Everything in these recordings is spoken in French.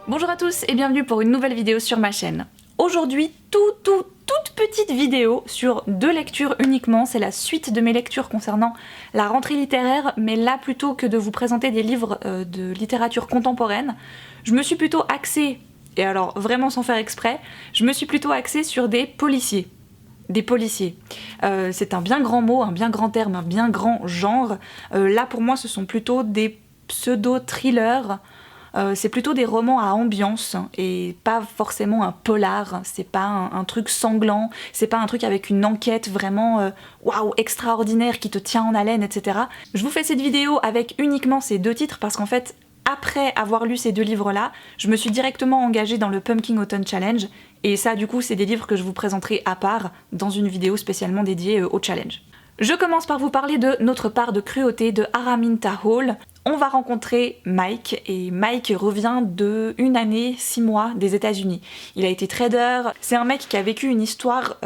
Bonjour à tous et bienvenue pour une nouvelle vidéo sur ma chaîne. Aujourd'hui, toute petite vidéo sur 2 lectures uniquement, c'est la suite de mes lectures concernant la rentrée littéraire, mais là plutôt que de vous présenter des livres de littérature contemporaine, je me suis plutôt axée, et alors vraiment sans faire exprès, je me suis plutôt axée sur des policiers. Des policiers. C'est un bien grand mot, un bien grand terme, un bien grand genre. Là pour moi ce sont plutôt des pseudo-thrillers. C'est plutôt des romans à ambiance et pas forcément un polar, c'est pas un truc sanglant, c'est pas un truc avec une enquête vraiment waouh, extraordinaire qui te tient en haleine, etc. Je vous fais cette vidéo avec uniquement ces 2 titres parce qu'en fait, après avoir lu ces 2 livres-là, je me suis directement engagée dans le Pumpkin Autumn Challenge et ça du coup c'est des livres que je vous présenterai à part dans une vidéo spécialement dédiée au challenge. Je commence par vous parler de Notre part de cruauté de Araminta Hall. On va rencontrer Mike, et Mike revient de 1 année, 6 mois des États-Unis. Il a été trader, c'est un mec qui a vécu une histoire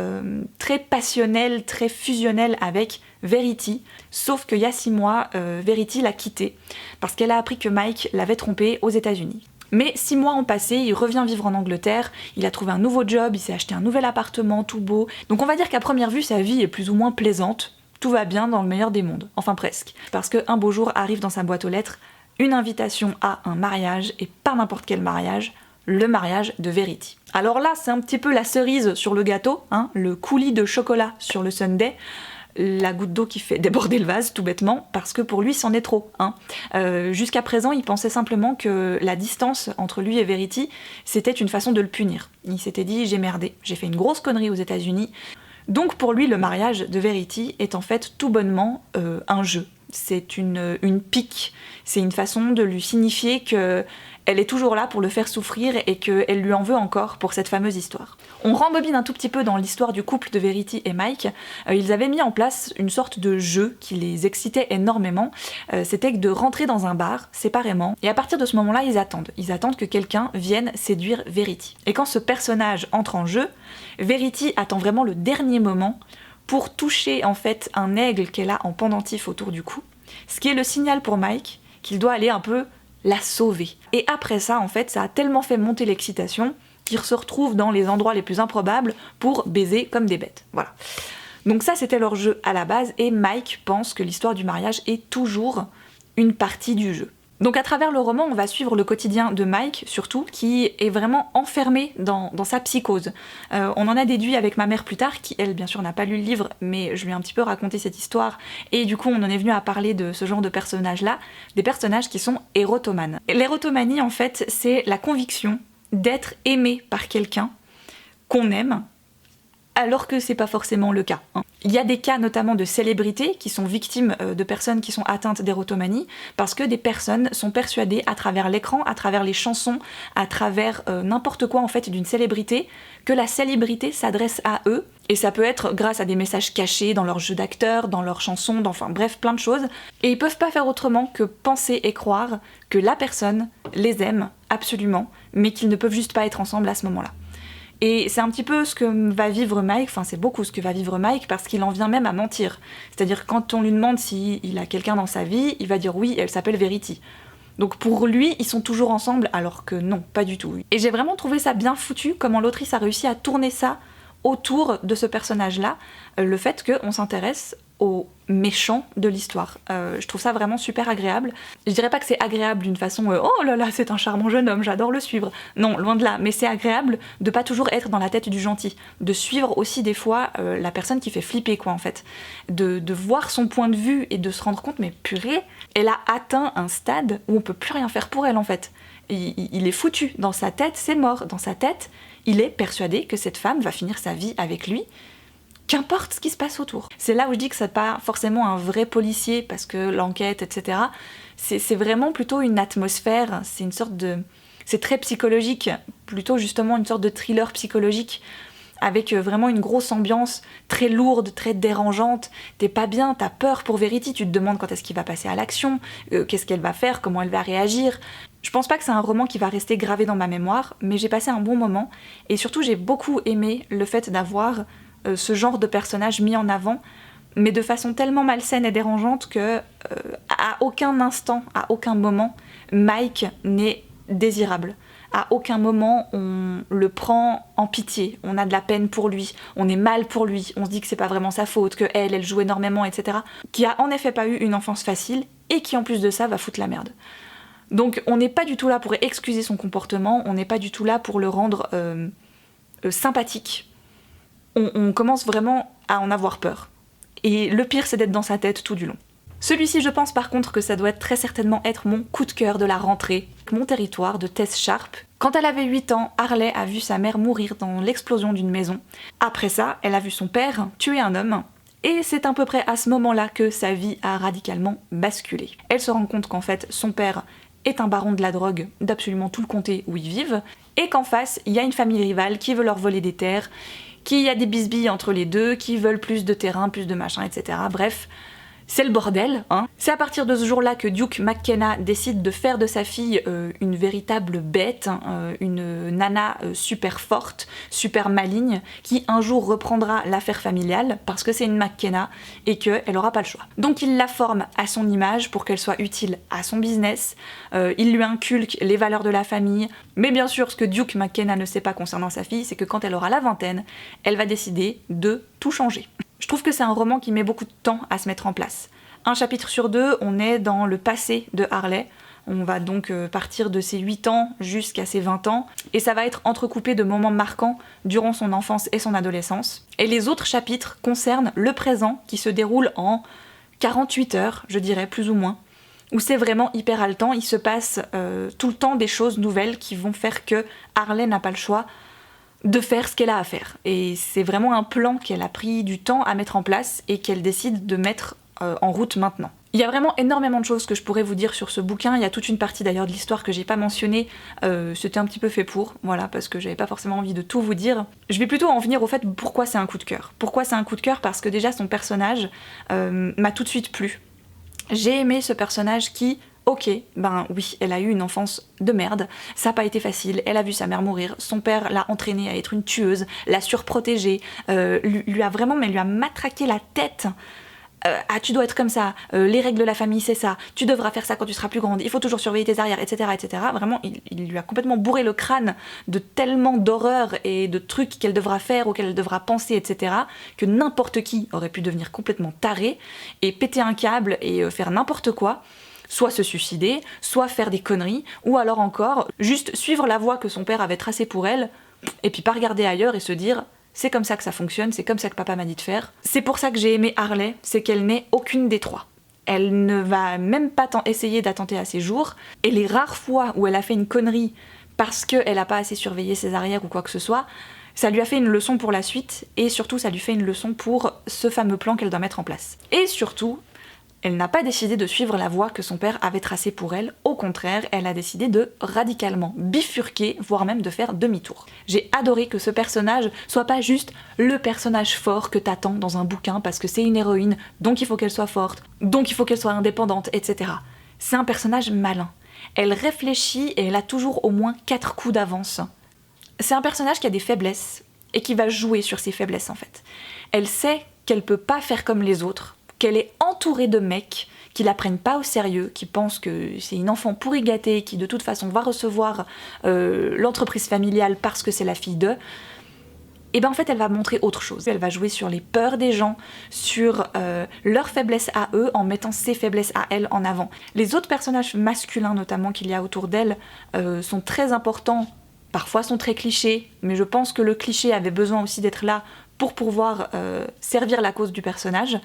très passionnelle, très fusionnelle avec Verity, sauf qu'il y a 6 mois, Verity l'a quitté, parce qu'elle a appris que Mike l'avait trompé aux États-Unis. Mais 6 mois ont passé, il revient vivre en Angleterre, il a trouvé un nouveau job, il s'est acheté un nouvel appartement tout beau, donc on va dire qu'à première vue sa vie est plus ou moins plaisante. Tout va bien dans le meilleur des mondes, enfin presque. Parce qu'un beau jour arrive dans sa boîte aux lettres une invitation à un mariage, et pas n'importe quel mariage, le mariage de Verity. Alors là, c'est un petit peu la cerise sur le gâteau, hein, le coulis de chocolat sur le sundae, la goutte d'eau qui fait déborder le vase, tout bêtement, parce que pour lui, c'en est trop. Hein. Jusqu'à présent, il pensait simplement que la distance entre lui et Verity, c'était une façon de le punir. Il s'était dit, j'ai merdé, j'ai fait une grosse connerie aux États-Unis. Donc pour lui, le mariage de Verity est en fait tout bonnement un jeu. C'est une pique, c'est une façon de lui signifier qu'elle est toujours là pour le faire souffrir et qu'elle lui en veut encore pour cette fameuse histoire. On rembobine un tout petit peu dans l'histoire du couple de Verity et Mike. Ils avaient mis en place une sorte de jeu qui les excitait énormément. C'était de rentrer dans un bar séparément et à partir de ce moment-là, ils attendent que quelqu'un vienne séduire Verity. Et quand ce personnage entre en jeu, Verity attend vraiment le dernier moment pour toucher en fait un aigle qu'elle a en pendentif autour du cou, ce qui est le signal pour Mike qu'il doit aller un peu la sauver. Et après ça, en fait, ça a tellement fait monter l'excitation qu'ils se retrouvent dans les endroits les plus improbables pour baiser comme des bêtes. Voilà. Donc ça, c'était leur jeu à la base, et Mike pense que l'histoire du mariage est toujours une partie du jeu. Donc à travers le roman, on va suivre le quotidien de Mike, surtout, qui est vraiment enfermé dans sa psychose. On en a déduit avec ma mère plus tard, qui elle, bien sûr, n'a pas lu le livre, mais je lui ai un petit peu raconté cette histoire, et du coup on en est venu à parler de ce genre de personnages-là, des personnages qui sont érotomanes. L'érotomanie, en fait, c'est la conviction d'être aimé par quelqu'un qu'on aime, alors que c'est pas forcément le cas. Hein. Il y a des cas notamment de célébrités qui sont victimes de personnes qui sont atteintes d'érotomanie parce que des personnes sont persuadées à travers l'écran, à travers les chansons, à travers n'importe quoi en fait d'une célébrité, que la célébrité s'adresse à eux, et ça peut être grâce à des messages cachés dans leur jeu d'acteur, dans leurs chansons, enfin bref plein de choses, et ils peuvent pas faire autrement que penser et croire que la personne les aime absolument, mais qu'ils ne peuvent juste pas être ensemble à ce moment-là. Et c'est un petit peu ce que va vivre Mike, enfin c'est beaucoup ce que va vivre Mike parce qu'il en vient même à mentir. C'est-à-dire quand on lui demande s'il a quelqu'un dans sa vie, il va dire oui, elle s'appelle Verity. Donc pour lui, ils sont toujours ensemble alors que non, pas du tout. Et j'ai vraiment trouvé ça bien foutu, comment l'autrice a réussi à tourner ça autour de ce personnage-là, le fait qu'on s'intéresse aux méchants de l'histoire. Je trouve ça vraiment super agréable. Je dirais pas que c'est agréable d'une façon oh là là, c'est un charmant jeune homme, j'adore le suivre. Non, loin de là, mais c'est agréable de pas toujours être dans la tête du gentil, de suivre aussi des fois la personne qui fait flipper quoi en fait, de voir son point de vue et de se rendre compte mais purée, elle a atteint un stade où on peut plus rien faire pour elle en fait. Il est foutu, dans sa tête c'est mort, dans sa tête il est persuadé que cette femme va finir sa vie avec lui, qu'importe ce qui se passe autour. C'est là où je dis que c'est pas forcément un vrai policier, parce que l'enquête, etc., c'est vraiment plutôt une atmosphère, c'est une sorte de... c'est très psychologique, plutôt justement une sorte de thriller psychologique, avec vraiment une grosse ambiance très lourde, très dérangeante, t'es pas bien, t'as peur pour Verity, tu te demandes quand est-ce qu'il va passer à l'action, qu'est-ce qu'elle va faire, comment elle va réagir. Je pense pas que c'est un roman qui va rester gravé dans ma mémoire, mais j'ai passé un bon moment, et surtout j'ai beaucoup aimé le fait d'avoir ce genre de personnage mis en avant, mais de façon tellement malsaine et dérangeante que à aucun instant, à aucun moment, Mike n'est désirable. À aucun moment on le prend en pitié, on a de la peine pour lui, on est mal pour lui, on se dit que c'est pas vraiment sa faute, que elle joue énormément, etc. Qui a en effet pas eu une enfance facile et qui en plus de ça va foutre la merde. Donc on n'est pas du tout là pour excuser son comportement, on n'est pas du tout là pour le rendre sympathique. On commence vraiment à en avoir peur. Et le pire, c'est d'être dans sa tête tout du long. Celui-ci, je pense par contre que ça doit très certainement être mon coup de cœur de la rentrée. Mon territoire de Tess Sharp. Quand elle avait 8 ans, Harley a vu sa mère mourir dans l'explosion d'une maison. Après ça, elle a vu son père tuer un homme. Et c'est à peu près à ce moment-là que sa vie a radicalement basculé. Elle se rend compte qu'en fait, son père est un baron de la drogue d'absolument tout le comté où ils vivent, et qu'en face, il y a une famille rivale qui veut leur voler des terres, qu'il y a des bisbilles entre les deux, qui veulent plus de terrain, plus de machin, etc. Bref, c'est le bordel, hein. C'est à partir de ce jour-là que Duke McKenna décide de faire de sa fille une véritable bête, une nana super forte, super maligne, qui un jour reprendra l'affaire familiale, parce que c'est une McKenna, et qu'elle aura pas le choix. Donc il la forme à son image pour qu'elle soit utile à son business, il lui inculque les valeurs de la famille, mais bien sûr ce que Duke McKenna ne sait pas concernant sa fille, c'est que quand elle aura la vingtaine, elle va décider de tout changer. Je trouve que c'est un roman qui met beaucoup de temps à se mettre en place. Un chapitre sur 2, on est dans le passé de Harley. On va donc partir de ses 8 ans jusqu'à ses 20 ans, et ça va être entrecoupé de moments marquants durant son enfance et son adolescence. Et les autres chapitres concernent le présent, qui se déroule en 48 heures, je dirais, plus ou moins, où c'est vraiment hyper haletant. Il se passe tout le temps des choses nouvelles qui vont faire que Harley n'a pas le choix de faire ce qu'elle a à faire. Et c'est vraiment un plan qu'elle a pris du temps à mettre en place et qu'elle décide de mettre en route maintenant. Il y a vraiment énormément de choses que je pourrais vous dire sur ce bouquin. Il y a toute une partie d'ailleurs de l'histoire que j'ai pas mentionnée. C'était un petit peu fait pour, voilà, parce que j'avais pas forcément envie de tout vous dire. Je vais plutôt en venir au fait pourquoi c'est un coup de cœur. Pourquoi c'est un coup de cœur? Parce que déjà son personnage m'a tout de suite plu. J'ai aimé ce personnage qui, ok, ben oui, elle a eu une enfance de merde, ça n'a pas été facile, elle a vu sa mère mourir, son père l'a entraînée à être une tueuse, l'a surprotégée, lui a matraqué la tête. Ah, tu dois être comme ça, les règles de la famille c'est ça, tu devras faire ça quand tu seras plus grande, il faut toujours surveiller tes arrières, etc. etc. Vraiment, il lui a complètement bourré le crâne de tellement d'horreurs et de trucs qu'elle devra faire, auxquels elle devra penser, etc. que n'importe qui aurait pu devenir complètement taré et péter un câble et faire n'importe quoi. Soit se suicider, soit faire des conneries, ou alors encore juste suivre la voie que son père avait tracée pour elle, et puis pas regarder ailleurs et se dire c'est comme ça que ça fonctionne, c'est comme ça que papa m'a dit de faire. C'est pour ça que j'ai aimé Harley, c'est qu'elle n'est aucune des trois. Elle ne va même pas essayer d'attenter à ses jours, et les rares fois où elle a fait une connerie parce qu'elle n'a pas assez surveillé ses arrières ou quoi que ce soit, ça lui a fait une leçon pour la suite, et surtout ça lui fait une leçon pour ce fameux plan qu'elle doit mettre en place. Et surtout, elle n'a pas décidé de suivre la voie que son père avait tracée pour elle, au contraire, elle a décidé de radicalement bifurquer, voire même de faire demi-tour. J'ai adoré que ce personnage soit pas juste le personnage fort que t'attends dans un bouquin parce que c'est une héroïne, donc il faut qu'elle soit forte, donc il faut qu'elle soit indépendante, etc. C'est un personnage malin. Elle réfléchit et elle a toujours au moins 4 coups d'avance. C'est un personnage qui a des faiblesses et qui va jouer sur ses faiblesses en fait. Elle sait qu'elle peut pas faire comme les autres, qu'elle est entourée de mecs qui la prennent pas au sérieux, qui pensent que c'est une enfant pourri gâtée, qui de toute façon va recevoir l'entreprise familiale parce que c'est la fille d'eux, et ben en fait elle va montrer autre chose. Elle va jouer sur les peurs des gens, sur leurs faiblesses à eux, en mettant ses faiblesses à elle en avant. Les autres personnages masculins notamment qu'il y a autour d'elle sont très importants, parfois sont très clichés, mais je pense que le cliché avait besoin aussi d'être là pour pouvoir servir la cause du personnage.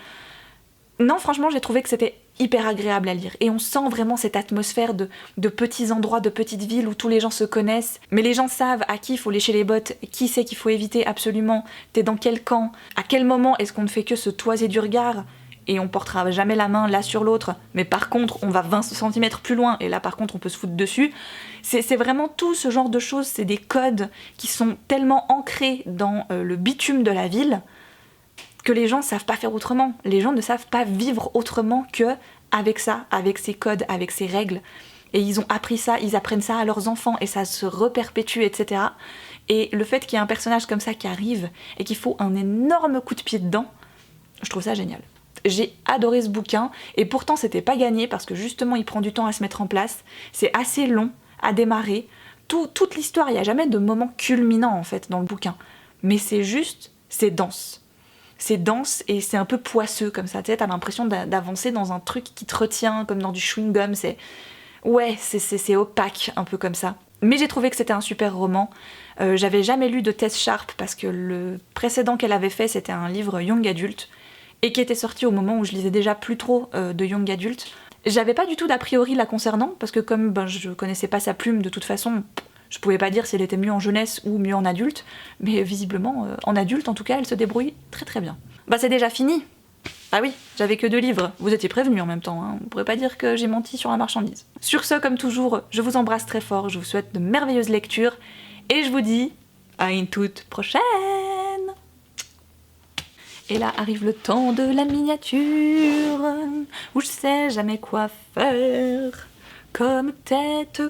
Non, franchement, j'ai trouvé que c'était hyper agréable à lire. Et on sent vraiment cette atmosphère de petits endroits, de petites villes où tous les gens se connaissent. Mais les gens savent à qui il faut lécher les bottes, qui c'est qu'il faut éviter absolument, t'es dans quel camp, à quel moment est-ce qu'on ne fait que se toiser du regard et on portera jamais la main l'un sur l'autre, mais par contre on va 20 cm plus loin et là par contre on peut se foutre dessus. C'est vraiment tout ce genre de choses, c'est des codes qui sont tellement ancrés dans le bitume de la ville que les gens ne savent pas faire autrement. Les gens ne savent pas vivre autrement que avec ça, avec ces codes, avec ces règles. Et ils ont appris ça, ils apprennent ça à leurs enfants et ça se reperpétue, etc. Et le fait qu'il y ait un personnage comme ça qui arrive et qu'il faut un énorme coup de pied dedans, je trouve ça génial. J'ai adoré ce bouquin et pourtant c'était pas gagné parce que justement il prend du temps à se mettre en place. C'est assez long à démarrer toute l'histoire, il n'y a jamais de moment culminant en fait dans le bouquin. Mais c'est juste, c'est dense. C'est dense et c'est un peu poisseux comme ça, tu sais, t'as l'impression d'avancer dans un truc qui te retient, comme dans du chewing-gum, c'est opaque, un peu comme ça. Mais j'ai trouvé que c'était un super roman. J'avais jamais lu de Tess Sharp parce que le précédent qu'elle avait fait, c'était un livre young adulte et qui était sorti au moment où je lisais déjà plus trop de young adulte. J'avais pas du tout d'a priori la concernant parce que comme je connaissais pas sa plume de toute façon, je pouvais pas dire si elle était mieux en jeunesse ou mieux en adulte, mais visiblement, en adulte en tout cas, elle se débrouille très très bien. Bah c'est déjà fini. Ah oui, j'avais que 2 livres, vous étiez prévenus en même temps, hein. On pourrait pas dire que j'ai menti sur la marchandise. Sur ce, comme toujours, je vous embrasse très fort, je vous souhaite de merveilleuses lectures, et je vous dis à une toute prochaine. Et là arrive le temps de la miniature, où je sais jamais quoi faire, comme tête.